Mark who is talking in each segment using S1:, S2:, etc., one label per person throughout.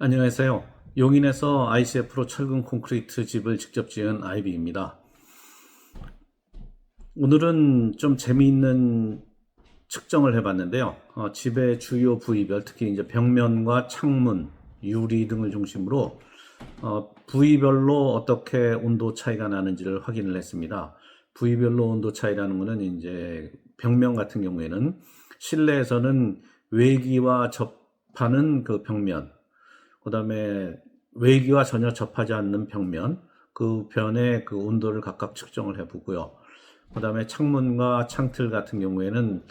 S1: 안녕하세요. 용인에서 ICF로 철근 콘크리트 집을 직접 지은 아이비입니다. 오늘은 좀 재미있는 측정을 해봤는데요. 집의 주요 부위별, 특히 이제 벽면과 창문, 유리 등을 중심으로 부위별로 어떻게 온도 차이가 나는지를 확인을 했습니다. 부위별로 온도 차이라는 것은 이제 벽면 같은 경우에는 실내에서는 외기와 접하는 그 벽면, 그 다음에 외기와 전혀 접하지 않는 벽면, 그 변의 그 온도를 각각 측정을 해보고요. 그 다음에 창문과 창틀 같은 경우에는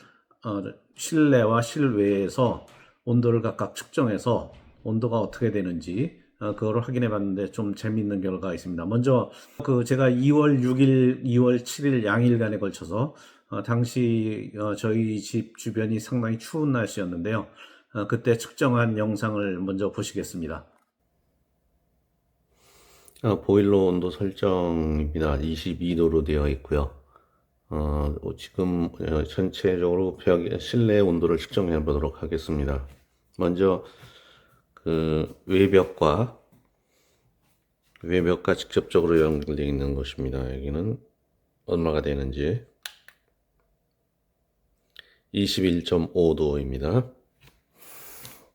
S1: 실내와 실외에서 온도를 각각 측정해서 온도가 어떻게 되는지 그거를 확인해 봤는데 좀 재미있는 결과가 있습니다. 먼저 제가 2월 6일, 2월 7일 양일간에 걸쳐서 당시 저희 집 주변이 상당히 추운 날씨였는데요. 그때 측정한 영상을 먼저 보시겠습니다.
S2: 보일러 온도 설정입니다. 22도로 되어 있고요. 지금 전체적으로 실내 온도를 측정해 보도록 하겠습니다. 먼저 그 외벽과 직접적으로 연결되어 있는 것입니다. 여기는 얼마가 되는지 21.5도입니다.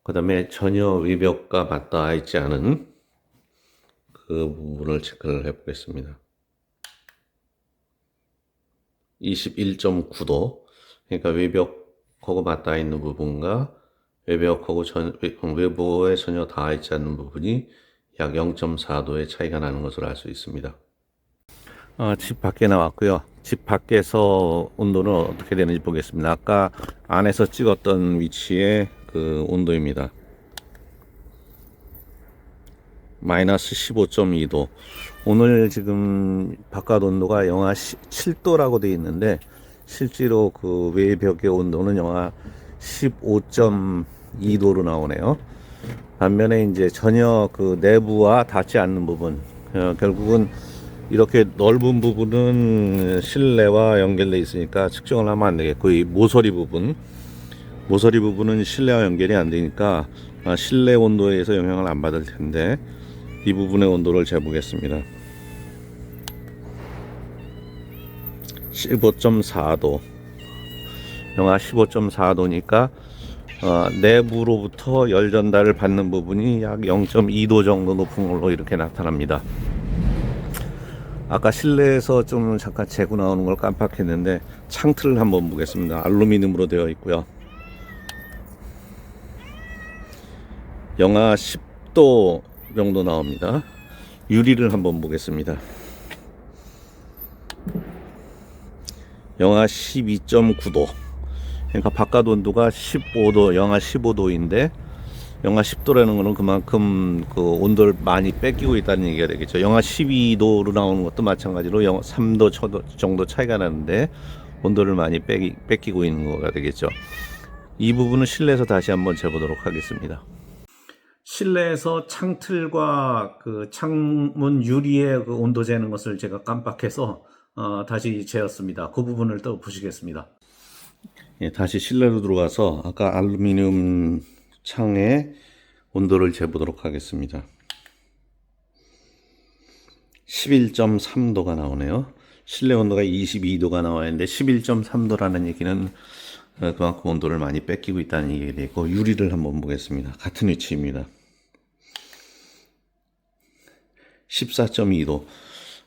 S2: 그 다음에 전혀 외벽과 맞닿아 있지 않은 그 부분을 체크를 해 보겠습니다. 21.9도. 그러니까 외벽하고 맞닿아 있는 부분과 외벽하고 외부에 전혀 닿아 있지 않는 부분이 약 0.4도의 차이가 나는 것을 알 수 있습니다. 집 밖에 나왔고요. 집 밖에서 온도는 어떻게 되는지 보겠습니다. 아까 안에서 찍었던 위치의 그 온도입니다. 마이너스 15.2도. 오늘 지금 바깥 온도가 영하 7도라고 되어 있는데 실제로 그 외벽의 온도는 영하 15.2도로 나오네요. 반면에 이제 전혀 그 내부와 닿지 않는 부분, 결국은 이렇게 넓은 부분은 실내와 연결되어 있으니까 측정을 하면 안 되겠고, 이 모서리 부분은 실내와 연결이 안 되니까 실내 온도에 의해서 영향을 안 받을 텐데, 이 부분의 온도를 재보겠습니다. 15.4도, 영하 15.4도니까 내부로부터 열 전달을 받는 부분이 약 0.2도 정도 높은 걸로 이렇게 나타납니다. 아까 실내에서 좀 잠깐 재고 나오는 걸 깜빡했는데 창틀을 한번 보겠습니다. 알루미늄으로 되어 있고요. 영하 10도 정도 나옵니다. 유리를 한번 보겠습니다. 영하 12.9도. 그러니까 바깥 온도가 15도, 영하 15도인데 영하 10도라는 것은 그만큼 그 온도를 많이 뺏기고 있다는 얘기가 되겠죠. 영하 12도로 나오는 것도 마찬가지로 3도 정도 차이가 나는데 온도를 많이 뺏기고 있는 거가 되겠죠. 이 부분은 실내에서 다시 한번 재보도록 하겠습니다.
S1: 실내에서 창틀과 그 창문 유리의 그 온도 재는 것을 제가 깜빡해서 다시 재었습니다. 그 부분을 또 보시겠습니다.
S2: 예, 다시 실내로 들어가서 아까 알루미늄 창의 온도를 재보도록 하겠습니다. 11.3도가 나오네요. 실내 온도가 22도가 나와 있는데 11.3도라는 얘기는 그만큼 온도를 많이 뺏기고 있다는 얘기가 되고, 유리를 한번 보겠습니다. 같은 위치입니다. 14.2도.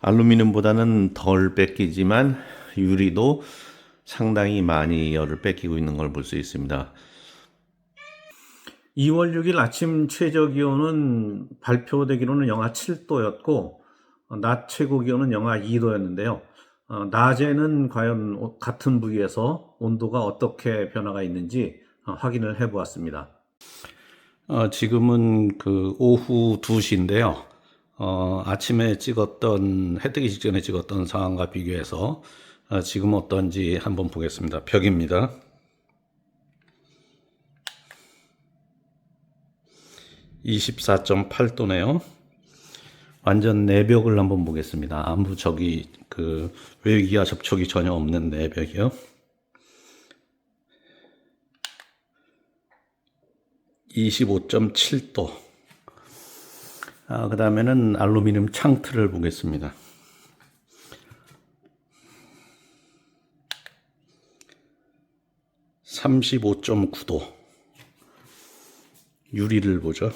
S2: 알루미늄보다는 덜 뺏기지만 유리도 상당히 많이 열을 뺏기고 있는 걸 볼 수 있습니다.
S1: 2월 6일 아침 최저 기온은 발표되기로는 영하 7도였고 낮 최고 기온은 영하 2도였는데요. 낮에는 과연 같은 부위에서 온도가 어떻게 변화가 있는지 확인을 해 보았습니다. 지금은 그 오후 2시인데요. 아침에 찍었던, 해 뜨기 직전에 찍었던 상황과 비교해서 지금 어떤지 한번 보겠습니다. 벽입니다. 24.8도네요. 완전 내벽을 한번 보겠습니다. 아무 그 외기와 접촉이 전혀 없는 내벽이요. 25.7도. 그 다음에는 알루미늄 창틀을 보겠습니다. (35.9도) 유리를 보죠.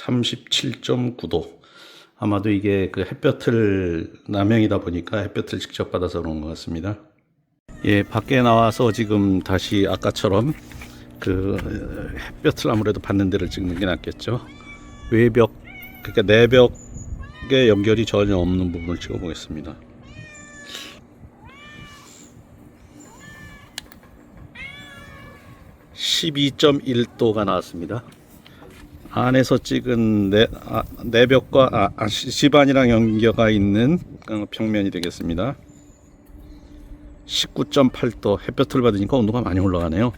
S1: 37.9도. 아마도 이게 그 햇볕을 남향이다 보니까 햇볕을 직접 받아서 그런 것 같습니다. 예, 밖에 나와서 지금 다시 아까처럼 그 햇볕을 아무래도 받는 데를 찍는 게 낫겠죠. 외벽, 그러니까 내벽에 연결이 전혀 없는 부분을 찍어 보겠습니다. (12.1도가) 나왔습니다. 안에서 찍은 내벽과 집안이랑 연결가 있는 평면이 되겠습니다. 19.8도. 햇볕을 받으니까 온도가 많이 올라가네요.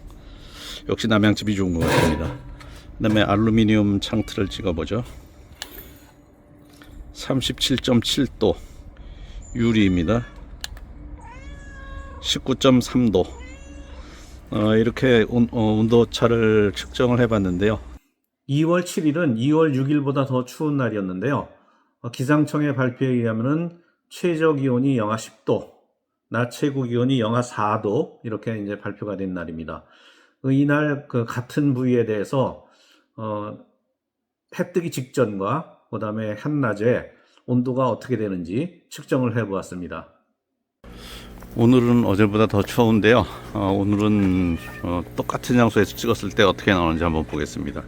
S1: 역시 남양집이 좋은 것 같습니다. 그 다음에 알루미늄 창틀을 찍어보죠. 37.7도 유리입니다. 19.3도. 이렇게 온도차를 측정을 해봤는데요. 2월 7일은 2월 6일보다 더 추운 날이었는데요. 기상청의 발표에 의하면은 최저 기온이 영하 10도, 낮 최고 기온이 영하 4도 이렇게 이제 발표가 된 날입니다. 이날 그 같은 부위에 대해서 해 뜨기 직전과 그 다음에 한낮에 온도가 어떻게 되는지 측정을 해 보았습니다. 오늘은 어제보다 더 추운데요. 오늘은 똑같은 장소에서 찍었을 때 어떻게 나오는지 한번 보겠습니다.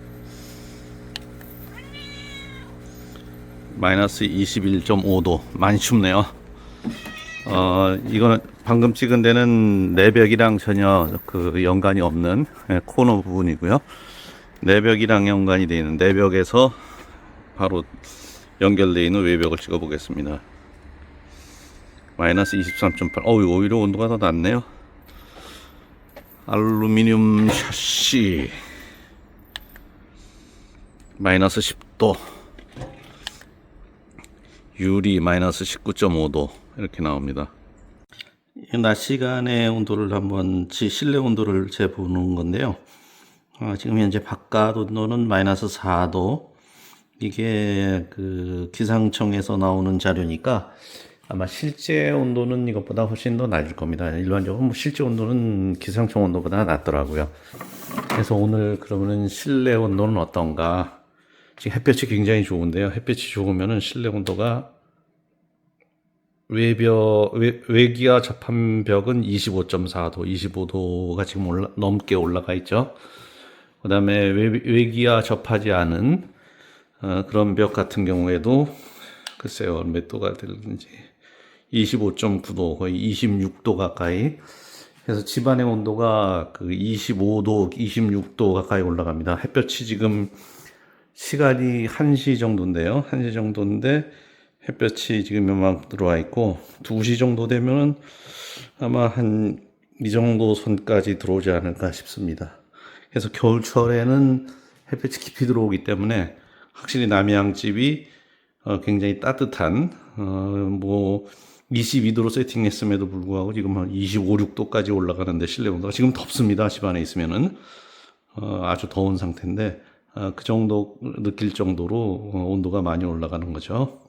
S1: 마이너스 21.5도. 많이 춥네요. 이거는 방금 찍은 데는 내벽이랑 전혀 그 연관이 없는 코너 부분이고요. 내벽이랑 연관이 되어 있는 내벽에서 바로 연결되어 있는 외벽을 찍어 보겠습니다. 마이너스 23.8. 오히려 온도가 더 낮네요. 알루미늄 샤시 마이너스 10도, 유리 마이너스 19.5도 이렇게 나옵니다. 낮 시간의 온도를 한번 실내 온도를 재보는 건데요. 지금 현재 바깥 온도는 마이너스 4도. 이게 그 기상청에서 나오는 자료니까 아마 실제 온도는 이것보다 훨씬 더 낮을 겁니다. 일반적으로 실제 온도는 기상청 온도보다 낮더라고요. 그래서 오늘 그러면은 실내 온도는 어떤가? 지금 햇볕이 굉장히 좋은데요. 햇볕이 좋으면은 실내 온도가 외기와 접한 벽은 25.4도, 25도가 지금 넘게 올라가 있죠. 그 다음에 외기와 접하지 않은 그런 벽 같은 경우에도 글쎄요 몇 도가 되는지 25.9도, 거의 26도 가까이 해서 집안의 온도가 그 25도, 26도 가까이 올라갑니다. 햇볕이 지금 시간이 1시 정도인데요. 1시 정도인데 햇볕이 지금 요만 들어와 있고 2시 정도 되면은 아마 한 이 정도 선까지 들어오지 않을까 싶습니다. 그래서 겨울철에는 햇볕이 깊이 들어오기 때문에 확실히 남양집이 굉장히 따뜻한 22도로 세팅했음에도 불구하고 지금 한 25, 6도까지 올라가는데 실내 온도가 지금 덥습니다. 집 안에 있으면은 아주 더운 상태인데 그 정도 느낄 정도로 온도가 많이 올라가는 거죠.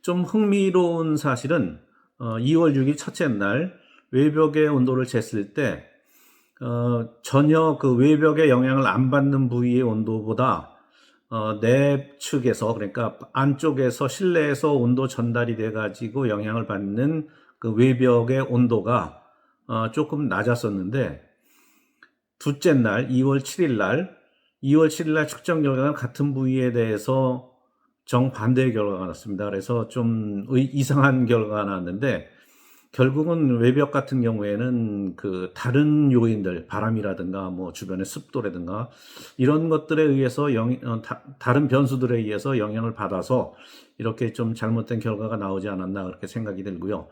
S1: 좀 흥미로운 사실은 2월 6일 첫째 날 외벽의 온도를 쟀을 때 전혀 그 외벽의 영향을 안 받는 부위의 온도보다 내측에서, 그러니까 안쪽에서 실내에서 온도 전달이 돼 가지고 영향을 받는 그 외벽의 온도가 조금 낮았었는데, 둘째 날 2월 7일 날 측정 결과는 같은 부위에 대해서 정반대의 결과가 났습니다. 그래서 좀 이상한 결과가 나왔는데, 결국은 외벽 같은 경우에는 그 다른 요인들, 바람이라든가 뭐 주변의 습도라든가 이런 것들에 의해서 다른 변수들에 의해서 영향을 받아서 이렇게 좀 잘못된 결과가 나오지 않았나 그렇게 생각이 들고요.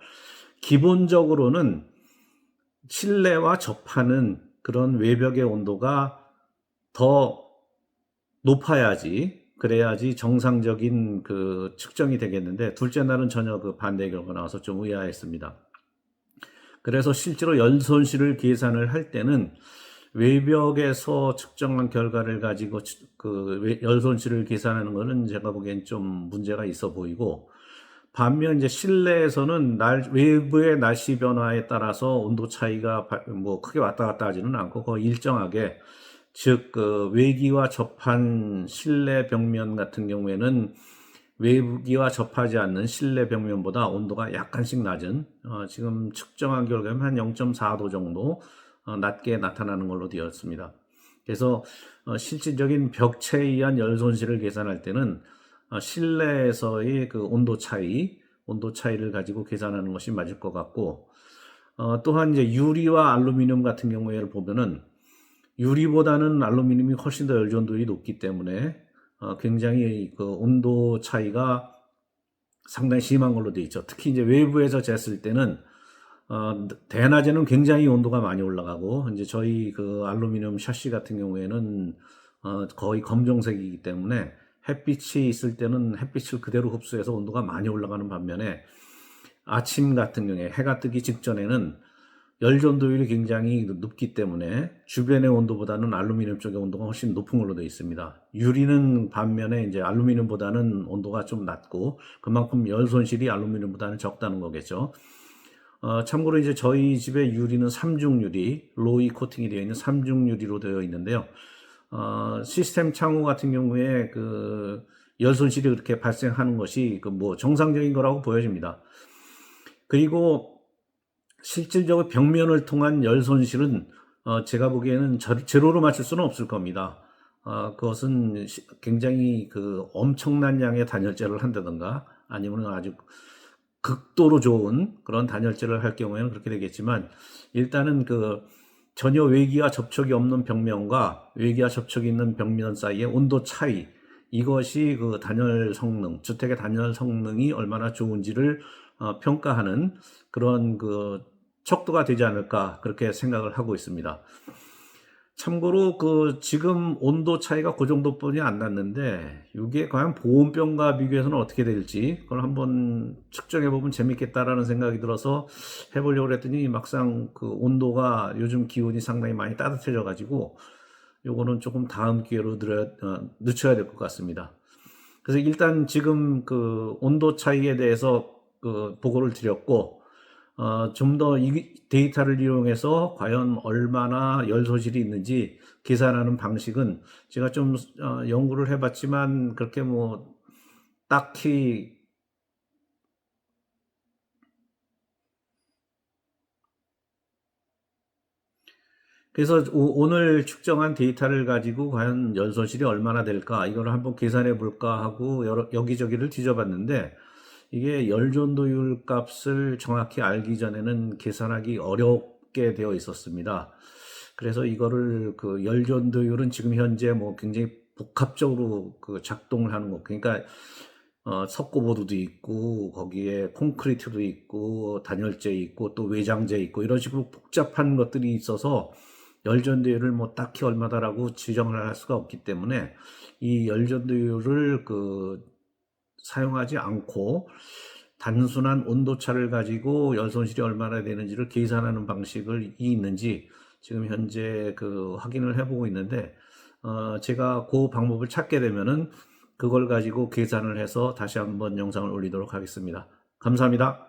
S1: 기본적으로는 실내와 접하는 그런 외벽의 온도가 더 높아야지, 그래야지 정상적인 그 측정이 되겠는데, 둘째 날은 전혀 그 반대의 결과가 나와서 좀 의아했습니다. 그래서 실제로 열 손실을 계산을 할 때는 외벽에서 측정한 결과를 가지고 열 손실을 계산하는 것은 제가 보기엔 좀 문제가 있어 보이고, 반면 이제 실내에서는 외부의 날씨 변화에 따라서 온도 차이가 뭐 크게 왔다 갔다 하지는 않고 거의 일정하게, 즉 외기와 접한 실내 벽면 같은 경우에는 외기와 접하지 않는 실내 벽면보다 온도가 약간씩 낮은, 지금 측정한 결과는 한 0.4도 정도 낮게 나타나는 걸로 되었습니다. 그래서 실질적인 벽체에 의한 열 손실을 계산할 때는 실내에서의 그 온도 차이를 가지고 계산하는 것이 맞을 것 같고, 또한 이제 유리와 알루미늄 같은 경우에 보면은 유리보다는 알루미늄이 훨씬 더 열전도율이 높기 때문에 굉장히 그 온도 차이가 상당히 심한 걸로 되어 있죠. 특히 이제 외부에서 쟀을 때는 대낮에는 굉장히 온도가 많이 올라가고, 이제 저희 그 알루미늄 샤시 같은 경우에는 거의 검정색이기 때문에 햇빛이 있을 때는 햇빛을 그대로 흡수해서 온도가 많이 올라가는 반면에, 아침 같은 경우에 해가 뜨기 직전에는 열전도율이 굉장히 높기 때문에 주변의 온도보다는 알루미늄 쪽의 온도가 훨씬 높은 걸로 되어 있습니다. 유리는 반면에 이제 알루미늄보다는 온도가 좀 낮고, 그만큼 열 손실이 알루미늄보다는 적다는 거겠죠. 참고로 이제 저희 집의 유리는 삼중 유리, 로이 코팅이 되어 있는 삼중 유리로 되어 있는데요. 시스템 창호 같은 경우에 그 열 손실이 그렇게 발생하는 것이 그 뭐 정상적인 거라고 보여집니다. 그리고 실질적으로 벽면을 통한 열 손실은 제가 보기에는 제로로 맞출 수는 없을 겁니다. 그것은 굉장히 그 엄청난 양의 단열재를 한다든가 아니면 아주 극도로 좋은 그런 단열재를 할 경우에는 그렇게 되겠지만, 일단은 그 전혀 외기와 접촉이 없는 벽면과 외기와 접촉이 있는 벽면 사이의 온도 차이, 이것이 그 단열 성능, 주택의 단열 성능이 얼마나 좋은지를 평가하는 그런 그 척도가 되지 않을까, 그렇게 생각을 하고 있습니다. 참고로 그 지금 온도 차이가 그 정도뿐이 안 났는데, 이게 과연 보온병과 비교해서는 어떻게 될지 그걸 한번 측정해 보면 재밌겠다라는 생각이 들어서 해보려고 했더니, 막상 그 온도가 요즘 기온이 상당히 많이 따뜻해져 가지고 요거는 조금 다음 기회로 늦춰야 될 것 같습니다. 그래서 일단 지금 그 온도 차이에 대해서 그 보고를 드렸고, 좀 더 이 데이터를 이용해서 과연 얼마나 열 소실이 있는지 계산하는 방식은 제가 좀 연구를 해봤지만, 그렇게 뭐 딱히 그래서 오늘 측정한 데이터를 가지고 과연 열 손실이 얼마나 될까, 이걸 한번 계산해 볼까 하고 여기저기를 뒤져봤는데, 이게 열전도율 값을 정확히 알기 전에는 계산하기 어렵게 되어 있었습니다. 그래서 이거를 그 열전도율은 지금 현재 뭐 굉장히 복합적으로 그 작동을 하는 거, 그러니까 석고보드도 있고 거기에 콘크리트도 있고 단열재 있고 또 외장재 있고 이런 식으로 복잡한 것들이 있어서 열전도율을 뭐 딱히 얼마다라고 지정을 할 수가 없기 때문에, 이 열전도율을 그 사용하지 않고 단순한 온도차를 가지고 열 손실이 얼마나 되는지를 계산하는 방식이 있는지 지금 현재 그 확인을 해보고 있는데, 제가 그 방법을 찾게 되면은 그걸 가지고 계산을 해서 다시 한번 영상을 올리도록 하겠습니다. 감사합니다.